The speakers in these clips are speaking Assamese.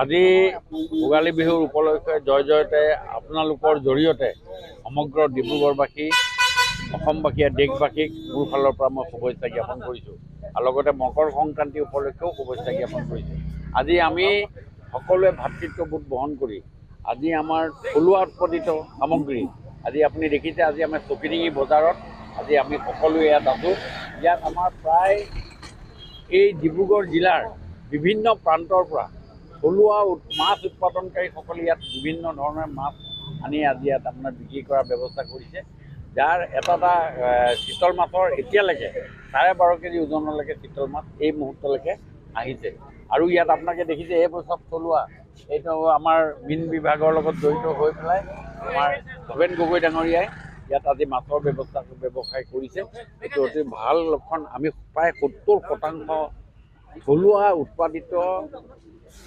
আজি ভোগালী বিহুৰ উপলক্ষে জয় জয়তে আপোনালোকৰ জৰিয়তে সমগ্ৰ ডিব্ৰুগড়বাসী অসমবাসী দেশবাসীক মোৰ ফালৰ পৰা মই শুভেচ্ছা জ্ঞাপন কৰিছোঁ আৰু লগতে মকৰ সংক্ৰান্তি উপলক্ষেও শুভেচ্ছা জ্ঞাপন কৰিছোঁ। আজি আমি সকলোৱে ভাতৃত্ববোধ বহন কৰি আজি আমাৰ থলুৱা উৎপাদিত সামগ্ৰী আজি আপুনি দেখিছে আজি আমাৰ চকিডিঙি বজাৰত আজি আমি সকলোৱে ইয়াত আছোঁ। ইয়াত আমাৰ প্ৰায় এই ডিব্ৰুগড় জিলাৰ বিভিন্ন প্ৰান্তৰ পৰা থলুৱা মাছ উৎপাদনকাৰীসকলে ইয়াত বিভিন্ন ধৰণৰ মাছ আনি আজি ইয়াত আপোনাৰ বিক্ৰী কৰাৰ ব্যৱস্থা কৰিছে। যাৰ এটা চিতল মাছৰ এতিয়ালৈকে 12.5 কেজি ওজনলৈকে চিতল মাছ এই মুহূৰ্তলৈকে আহিছে। আৰু ইয়াত আপোনালোকে দেখিছে এইবোৰ চব থলুৱা, এইটো আমাৰ মীন বিভাগৰ লগত জড়িত হৈ পেলাই আমাৰ ভৱেন গগৈ ডাঙৰীয়াই ইয়াত আজি মাছৰ ব্যৱসায় কৰিছে। এইটো অতি ভাল লক্ষণ। আমি প্ৰায় 70% থলুৱা উৎপাদিত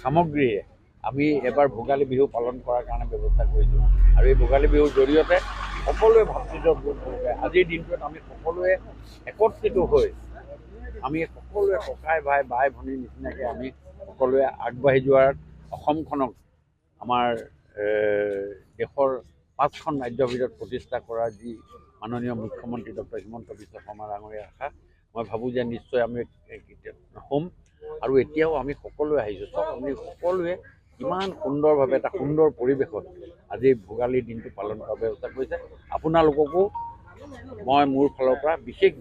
সামগ্ৰীৰে আমি এবাৰ ভোগালী বিহু পালন কৰাৰ কাৰণে ব্যৱস্থা কৰিছোঁ। আৰু এই ভোগালী বিহুৰ জৰিয়তে সকলোৱে ভাতৃত্ববোধ আজিৰ দিনটোত আমি সকলোৱে একত্ৰিত হৈ আমি সকলোৱে ককাই ভাই বাই ভনীৰ নিচিনাকৈ আমি সকলোৱে আগবাঢ়ি যোৱাৰ অসমখনক আমাৰ দেশৰ 5খন ৰাজ্যৰ ভিতৰত প্ৰতিষ্ঠা কৰা যি মাননীয় মুখ্যমন্ত্ৰী ডক্টৰ হিমন্ত বিশ্ব শৰ্মা ডাঙৰীয়াৰ আশা, মই ভাবোঁ যে নিশ্চয় আমি হ'ম। আৰু এতিয়াও আমি সকলোৱে আহিছোঁ, চব আমি সকলোৱে ইমান সুন্দৰভাৱে এটা সুন্দৰ পৰিৱেশত আজি ভোগালীৰ দিনটো পালন কৰাৰ ব্যৱস্থা কৰিছে। আপোনালোককো মই মোৰ ফালৰ পৰা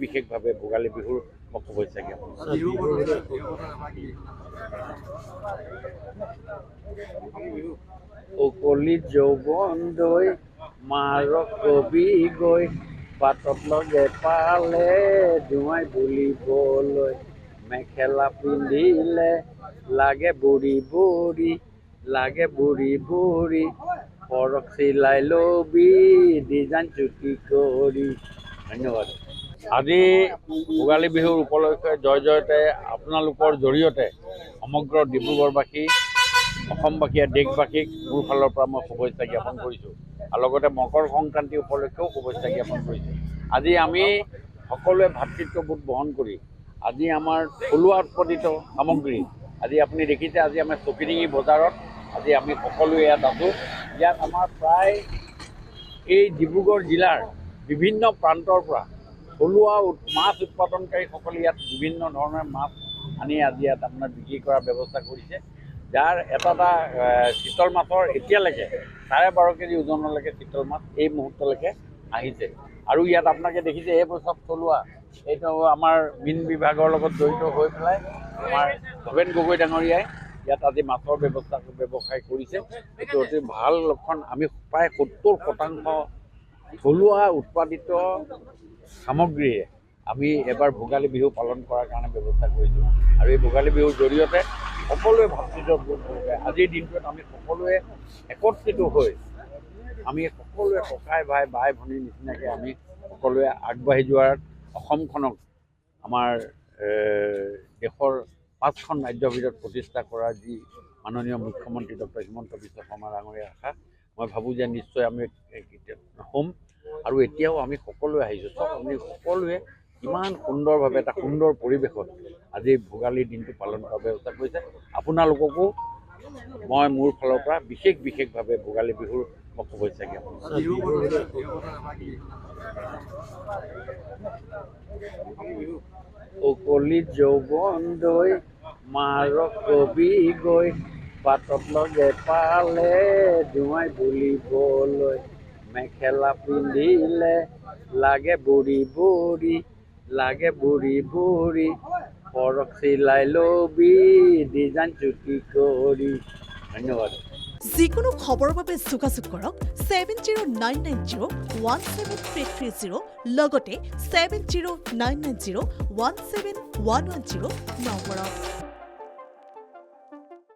বিশেষভাৱে ভোগালী বিহুৰ মই শুভেচ্ছা জ্ঞাপন কৰিছোঁ। অকলি যৌৱন দৈ মাৰ কবি গৈ পাতত লগে পালে জোঁৱাই বুলিবলৈ মেখেলা পিন্ধিলে লাগে বুঢ়ী বুঢ়ী ফৰক চিলাই লবি ডিজাইন চুটি কৰি। ধন্যবাদ। আজি ভোগালী বিহুৰ উপলক্ষে জয় জয়তে আপোনালোকৰ জৰিয়তে সমগ্ৰ ডিব্ৰুগড়বাসী অসমবাসী দেশবাসীক মোৰ ফালৰ পৰা মই শুভেচ্ছা জ্ঞাপন কৰিছোঁ আৰু লগতে মকৰ সংক্ৰান্তি উপলক্ষেও শুভেচ্ছা জ্ঞাপন কৰিছোঁ। আজি আমি সকলোৱে ভাতৃত্ববোধ বহন কৰি আজি আমাৰ থলুৱা উৎপাদিত সামগ্ৰী আজি আপুনি দেখিছে আজি আমাৰ চকিডিঙি বজাৰত আজি আমি সকলোৱে ইয়াত আছোঁ। ইয়াত আমাৰ প্ৰায় এই ডিব্ৰুগড় জিলাৰ বিভিন্ন প্ৰান্তৰ পৰা থলুৱা মাছ উৎপাদনকাৰীসকলে ইয়াত বিভিন্ন ধৰণৰ মাছ আনি আজি ইয়াত আপোনাৰ বিক্ৰী কৰাৰ ব্যৱস্থা কৰিছে। যাৰ এটা চিতল মাছৰ এতিয়ালৈকে 12.5 কেজি ওজনলৈকে চিতল মাছ এই মুহূৰ্তলৈকে আহিছে। আৰু ইয়াত আপোনালোকে দেখিছে এইবোৰ চব থলুৱা, এইটো আমাৰ মীন বিভাগৰ লগত জড়িত হৈ পেলাই আমাৰ ভৱেন গগৈ ডাঙৰীয়াই ইয়াত আজি মাছৰ ব্যৱসায় কৰিছে। এইটো অতি ভাল লক্ষণ। আমি প্ৰায় 70% থলুৱা উৎপাদিত সামগ্ৰীৰে আমি এবাৰ ভোগালী বিহু পালন কৰাৰ কাৰণে ব্যৱস্থা কৰিছোঁ। আৰু এই ভোগালী বিহুৰ জৰিয়তে সকলোৱে ভাতৃত্ববোধ আজিৰ দিনটোত আমি সকলোৱে একত্ৰিত হৈ আমি সকলোৱে ককাই ভাই বাই ভনীৰ নিচিনাকৈ আমি সকলোৱে আগবাঢ়ি যোৱাৰ অসমখনক আমাৰ দেশৰ 5খন ৰাজ্যৰ ভিতৰত প্ৰতিষ্ঠা কৰা যি মাননীয় মুখ্যমন্ত্ৰী ডক্টৰ হিমন্ত বিশ্ব শৰ্মা ডাঙৰীয়াৰ আশা, মই ভাবোঁ যে নিশ্চয় আমি হ'ম। আৰু এতিয়াও আমি সকলোৱে আহিছোঁ, চব আমি সকলোৱে ইমান সুন্দৰভাৱে এটা সুন্দৰ পৰিৱেশত আজি ভোগালীৰ দিনটো পালন কৰাৰ ব্যৱস্থা কৰিছে। আপোনালোককো মই মোৰ ফালৰ পৰা বিশেষভাৱে ভোগালী বিহুৰ মই শুভেচ্ছা জ্ঞাপন কৰিছোঁ। অকলি যৌৱন দৈ মাৰ কবি গৈ পাতত লগে পালে জোঁৱাই বুলিবলৈ মেখেলা পিন্ধিলে লাগে বুঢ়ী ফৰক চিলাই লবি ডিজাইন চুটি কৰি। ধন্যবাদ। যিকোনো খবৰৰ বাবে যোগাযোগ কৰক 7099017330 লগতে 7099017110 নম্বৰত।